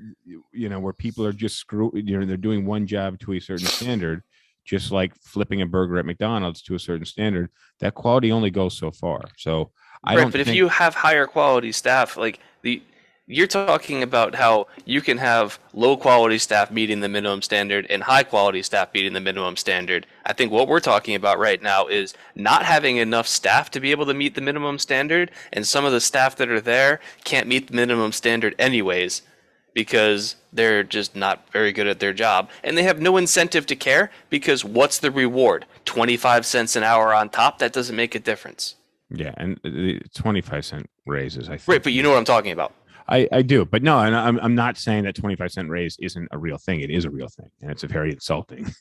where people are just they're doing one job to a certain standard, just like flipping a burger at McDonald's to a certain standard. That quality only goes so far. So I don't. But if you have higher quality staff, you're talking about how you can have low quality staff meeting the minimum standard and high quality staff meeting the minimum standard. I think what we're talking about right now is not having enough staff to be able to meet the minimum standard, and some of the staff that are there can't meet the minimum standard anyways because they're just not very good at their job, and they have no incentive to care because what's the reward? 25 cents an hour on top? That doesn't make a difference. Yeah, and the 25-cent raises, I think. Right, but you know what I'm talking about. I do, but no, and I'm not saying that 25-cent raise isn't a real thing. It is a real thing, and it's a very insulting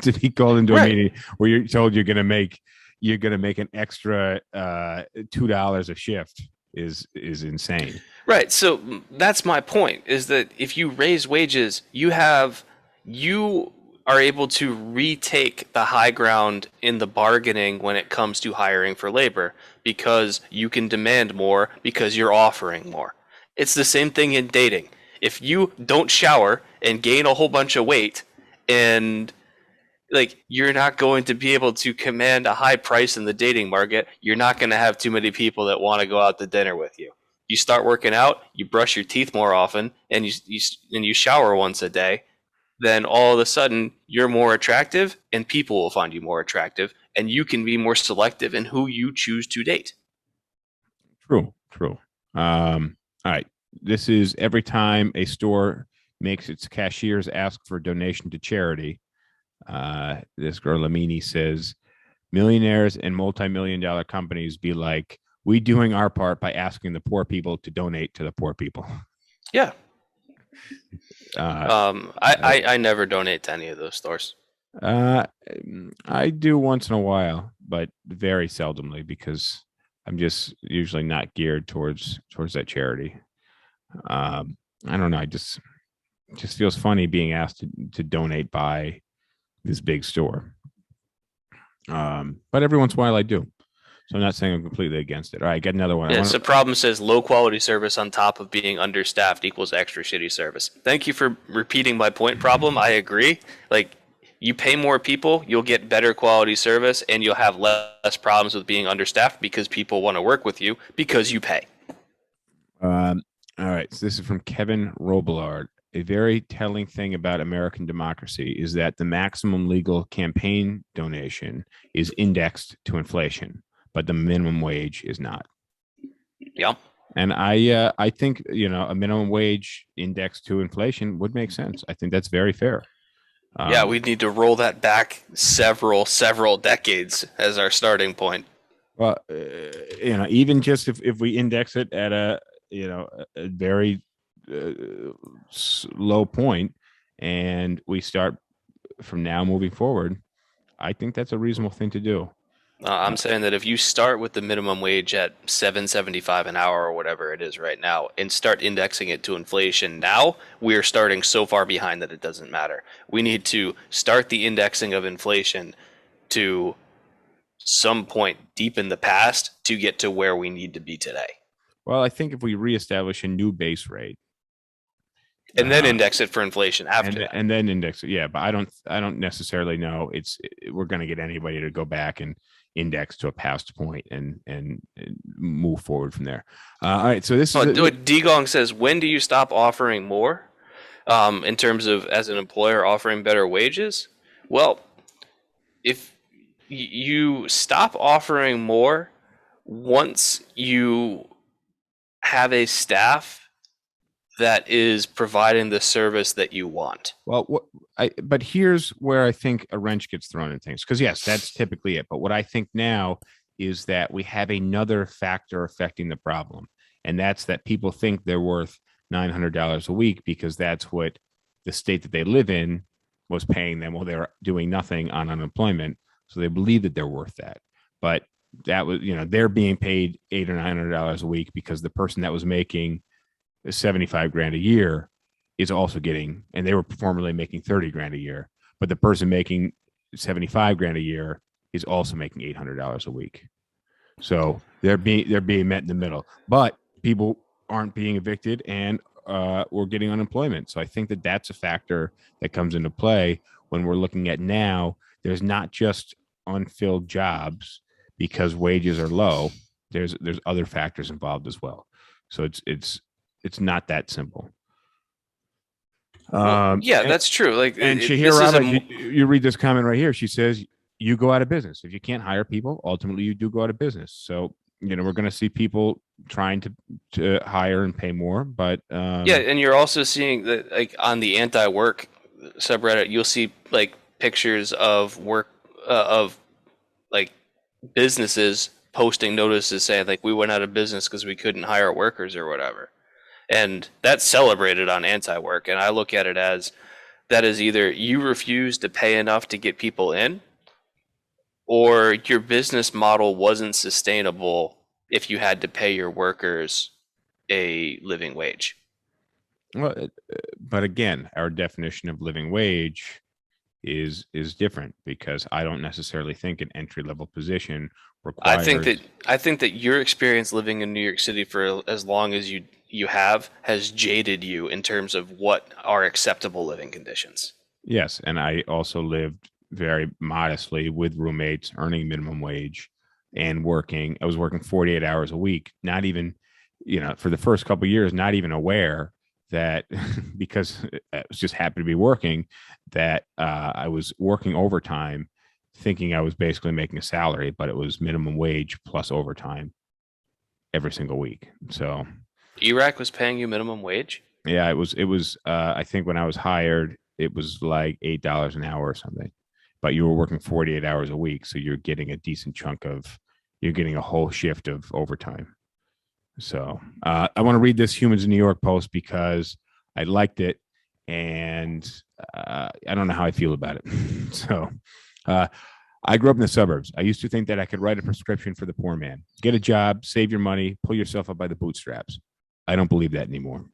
to be called into a meeting where you're told you're going to make an extra $2 a shift is insane. Right. So that's my point: is that if you raise wages, you are able to retake the high ground in the bargaining when it comes to hiring for labor because you can demand more because you're offering more. It's the same thing in dating. If you don't shower and gain a whole bunch of weight and you're not going to be able to command a high price in the dating market, you're not going to have too many people that want to go out to dinner with you. You start working out, you brush your teeth more often, and you shower once a day, then all of a sudden you're more attractive and people will find you more attractive and you can be more selective in who you choose to date. True. All right. This is every time a store makes its cashiers ask for a donation to charity. This girl, Lamini, says, millionaires and multi-million-dollar companies be like, we doing our part by asking the poor people to donate to the poor people. Yeah. I never donate to any of those stores. I do once in a while, but very seldomly because I'm just usually not geared towards that charity. I don't know. I just feels funny being asked to donate by this big store. But every once in a while I do. So I'm not saying I'm completely against it. All right, get another one. Yeah, so problem says low quality service on top of being understaffed equals extra shitty service. Thank you for repeating my point, problem. I agree. Like, you pay more people, you'll get better quality service, and you'll have less problems with being understaffed because people want to work with you because you pay. All right. So this is from Kevin Robillard. A very telling thing about American democracy is that the maximum legal campaign donation is indexed to inflation, but the minimum wage is not. Yeah. And I think, a minimum wage indexed to inflation would make sense. I think that's very fair. Yeah, we need to roll that back several decades as our starting point. Well, even just if we index it at a very low point and we start from now moving forward, I think that's a reasonable thing to do. I'm saying that if you start with the minimum wage at $7.75 an hour or whatever it is right now and start indexing it to inflation now, we're starting so far behind that it doesn't matter. We need to start the indexing of inflation to some point deep in the past to get to where we need to be today. Well, I think if we reestablish a new base rate and then index it for inflation after that. And then index it, yeah, but I don't necessarily know we're going to get anybody to go back and index to a past point and move forward from there. All right, so this is Degong says, when do you stop offering more in terms of as an employer offering better wages? Well, if you stop offering more once you have a staff that is providing the service that you want. Well, but here's where I think a wrench gets thrown in things, because yes, that's typically it. But what I think now is that we have another factor affecting the problem, and that's that people think they're worth $900 a week because that's what the state that they live in was paying them while they were doing nothing on unemployment. So they believe that they're worth that. But that was, they're being paid $800 or $900 a week because the person that was making $75,000 a year is also getting, and they were formerly making $30,000 a year, but the person making $75,000 a year is also making $800 a week. So they're being met in the middle, but people aren't being evicted and we're getting unemployment. So I think that that's a factor that comes into play when we're looking at now. There's not just unfilled jobs because wages are low. There's other factors involved as well. So it's not that simple. That's true. Like, and Shahira, you read this comment right here. She says, you go out of business. If you can't hire people, ultimately you do go out of business. So, we're going to see people trying to hire and pay more, but and you're also seeing that, like, on the anti-work subreddit, you'll see like pictures of work of like businesses posting notices saying like we went out of business because we couldn't hire workers or whatever. And that's celebrated on anti-work. And I look at it as that is either you refuse to pay enough to get people in, or your business model wasn't sustainable if you had to pay your workers a living wage. Well, but again, our definition of living wage is different, because I don't necessarily think an entry-level position requires. I think that your experience living in New York City for as long as you have has jaded you in terms of what are acceptable living conditions. Yes, and I also lived very modestly with roommates, earning minimum wage and working. I was working 48 hours a week, not even, for the first couple of years, not even aware that because I was just happy to be working, that I was working overtime, thinking I was basically making a salary, but it was minimum wage plus overtime every single week. So ERAC was paying you minimum wage? Yeah, it was I think when I was hired, it was like $8 an hour or something, but you were working 48 hours a week. So you're getting a decent chunk you're getting a whole shift of overtime. So I want to read this Humans in New York post because I liked it, and I don't know how I feel about it. So, I grew up in the suburbs. I used to think that I could write a prescription for the poor man. Get a job, save your money, pull yourself up by the bootstraps. I don't believe that anymore.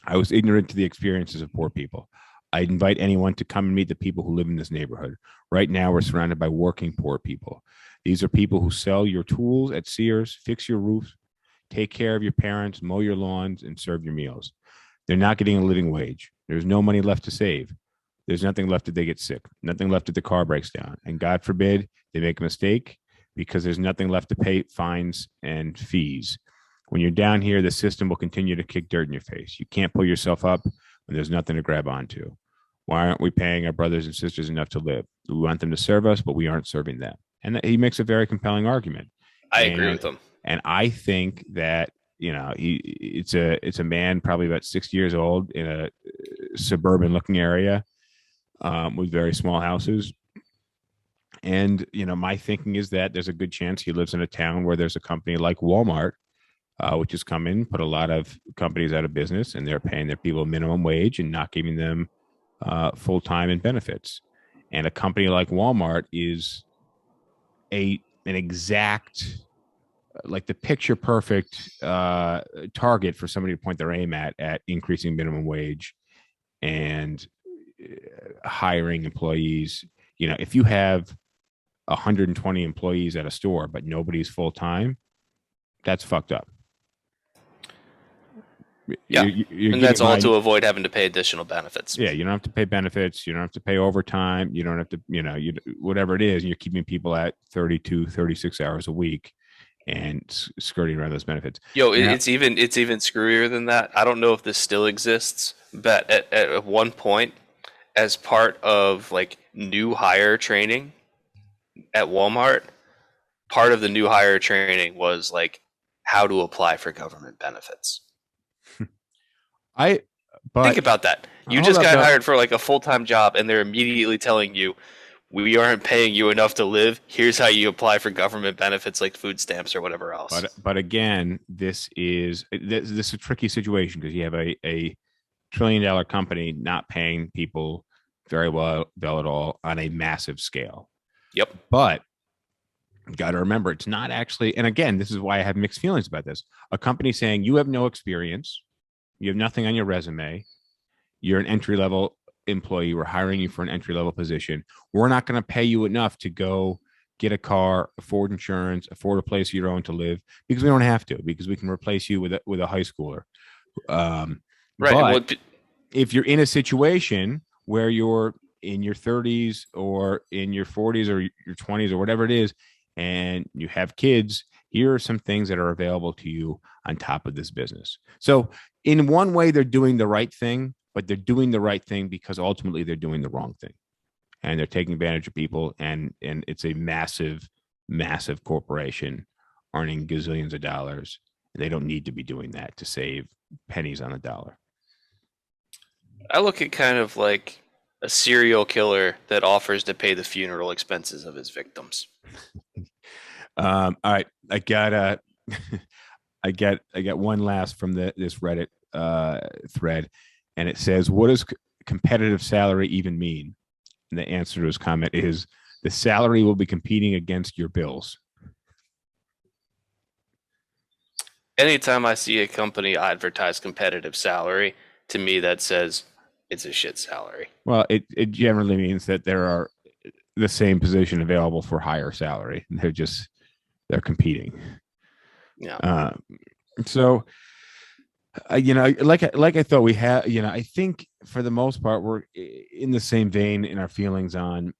I was ignorant to the experiences of poor people. I'd invite anyone to come and meet the people who live in this neighborhood. Right now, we're surrounded by working poor people. These are people who sell your tools at Sears, fix your roofs, take care of your parents, mow your lawns, and serve your meals. They're not getting a living wage. There's no money left to save. There's nothing left if they get sick, nothing left if the car breaks down. And God forbid they make a mistake, because there's nothing left to pay fines and fees. When you're down here, the system will continue to kick dirt in your face. You can't pull yourself up when there's nothing to grab onto. Why aren't we paying our brothers and sisters enough to live? We want them to serve us, but we aren't serving them. And he makes a very compelling argument. I agree with him. And I think that, it's a man probably about 60 years old in a suburban looking area, with very small houses. And, my thinking is that there's a good chance he lives in a town where there's a company like Walmart, which has come in, put a lot of companies out of business, and they're paying their people minimum wage and not giving them full-time and benefits. And a company like Walmart is an exact, like the picture perfect target for somebody to point their aim at increasing minimum wage and hiring employees. If you have 120 employees at a store, but nobody's full-time, that's fucked up. Yeah, and that's all to avoid having to pay additional benefits. Yeah, you don't have to pay benefits. You don't have to pay overtime. You don't have to, whatever it is, you're keeping people at 32, 36 hours a week and skirting around those benefits. It's even screwier than that. I don't know if this still exists, but at one point, as part of like new hire training at Walmart, part of the new hire training was like how to apply for government benefits. Think about that. You just got hired for like a full-time job, and they're immediately telling you, we aren't paying you enough to live. Here's how you apply for government benefits like food stamps or whatever else. But again, this is a tricky situation, because you have a $1 trillion company not paying people very well at all on a massive scale. Yep. But you got to remember, it's not actually, and again, this is why I have mixed feelings about this. A company saying you have no experience, you have nothing on your resume, you're an entry-level employee, we're hiring you for an entry-level position, we're not going to pay you enough to go get a car, afford insurance, afford a place of your own to live, because we don't have to, because we can replace you with a high schooler. Right. But if you're in a situation where you're in your 30s or in your 40s or your 20s or whatever it is, and you have kids, here are some things that are available to you on top of this business. So in one way, they're doing the right thing, but they're doing the right thing because ultimately they're doing the wrong thing, and they're taking advantage of people. And it's a massive, massive corporation earning gazillions of dollars. They don't need to be doing that to save pennies on the dollar. I look at kind of like a serial killer that offers to pay the funeral expenses of his victims. All right, I got one last from this Reddit thread, and it says, "What does competitive salary even mean?" And the answer to his comment is, "The salary will be competing against your bills." Anytime I see a company advertise competitive salary, to me that says it's a shit salary. Well, it generally means that there are the same position available for higher salary. They're competing. Yeah. So, like I thought we had, I think for the most part, we're in the same vein in our feelings on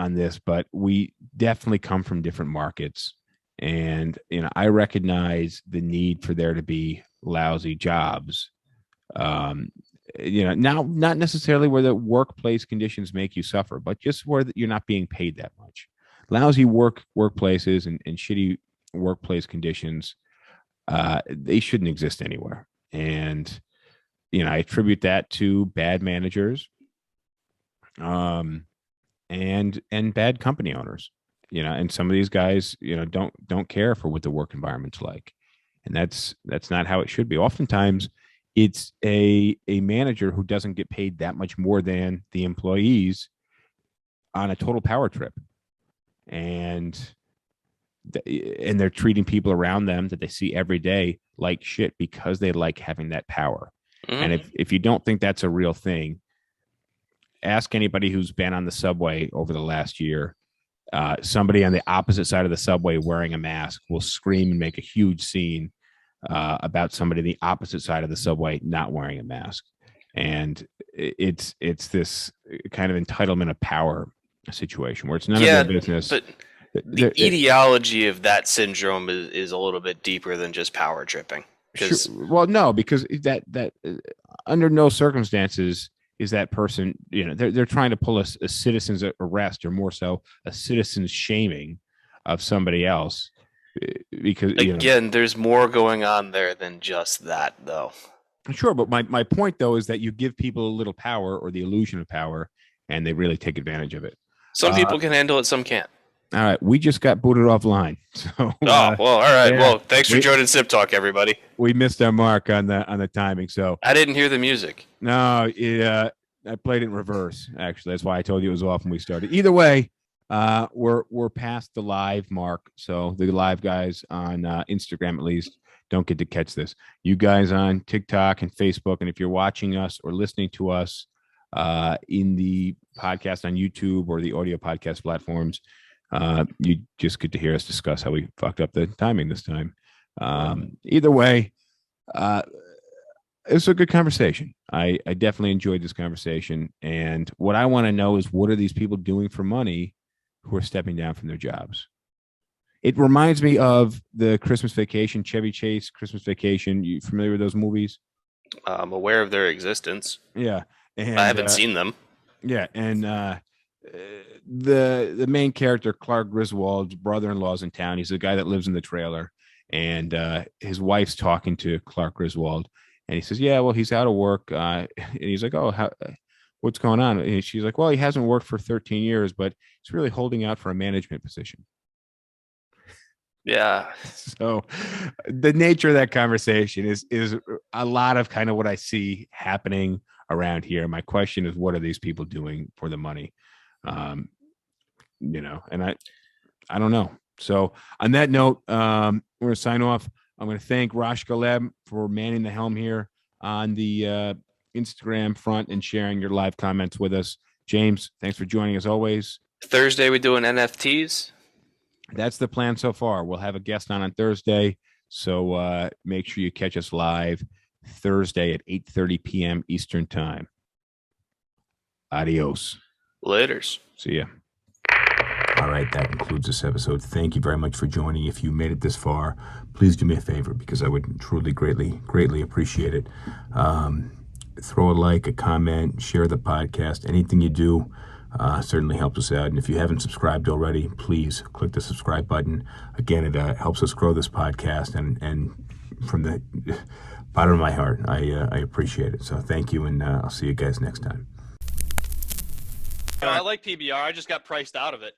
this, but we definitely come from different markets. And, I recognize the need for there to be lousy jobs. Now, not necessarily where the workplace conditions make you suffer, but just where you're not being paid that much. Lousy workplaces and shitty workplace conditions, they shouldn't exist anywhere. And, I attribute that to bad managers, and bad company owners, and some of these guys, don't care for what the work environment's like. And that's not how it should be. Oftentimes it's a manager who doesn't get paid that much more than the employees on a total power trip. And they're treating people around them that they see every day like shit because they like having that power. Mhm. And if you don't think that's a real thing, ask anybody who's been on the subway over the last year. Somebody on the opposite side of the subway wearing a mask will scream and make a huge scene about somebody on the opposite side of the subway not wearing a mask. And it's this kind of entitlement of power situation where it's none of their business. But the etiology of that syndrome is a little bit deeper than just power tripping. Sure. Well, no, because that under no circumstances is that person, they're trying to pull a citizen's arrest, or more so a citizen's shaming of somebody else. Because again, there's more going on there than just that, though. Sure, but my point though is that you give people a little power or the illusion of power, and they really take advantage of it. Some people can handle it, some can't. All right, we just got booted offline. So well, all right. yeah, well, thanks for joining SipTalk, everybody. We missed our mark on the timing. So I didn't hear the music. No, I played it in reverse. Actually, that's why I told you it was off when we started. Either way, we're past the live mark. So the live guys on Instagram, at least, don't get to catch this. You guys on TikTok and Facebook, and if you're watching us or listening to us in the podcast on YouTube or the audio podcast platforms, you just get to hear us discuss how we fucked up the timing this time. Either way, it's a good conversation. I definitely enjoyed this conversation. And what I want to know is, what are these people doing for money who are stepping down from their jobs? It reminds me of the Christmas Vacation, Chevy Chase Christmas Vacation. You familiar with those movies? I'm aware of their existence. Yeah. And I haven't seen them. Yeah. And the main character, Clark Griswold's brother-in-law's in town. He's the guy that lives in the trailer. And his wife's talking to Clark Griswold. And he says, yeah, well, he's out of work. And he's like, oh, what's going on? And she's like, well, he hasn't worked for 13 years, but he's really holding out for a management position. Yeah. So the nature of that conversation is a lot of kind of what I see happening around here. My question is, what are these people doing for the money? And I don't know. So on that note, we're going to sign off. I'm going to thank Rosh Galeb for manning the helm here on the Instagram front and sharing your live comments with us. James, thanks for joining as always. Thursday, we doing NFTs. That's the plan so far. We'll have a guest on Thursday. So make sure you catch us live Thursday at 8:30 p.m. Eastern time. Adios. Laters. See ya. All right, that concludes this episode. Thank you very much for joining. If you made it this far, please do me a favor, because I would truly, greatly appreciate it. Throw a like, a comment, share the podcast. Anything you do certainly helps us out. And if you haven't subscribed already, please click the subscribe button. Again, it helps us grow this podcast, and from the bottom of my heart, I appreciate it. So thank you, and I'll see you guys next time. I like PBR. I just got priced out of it.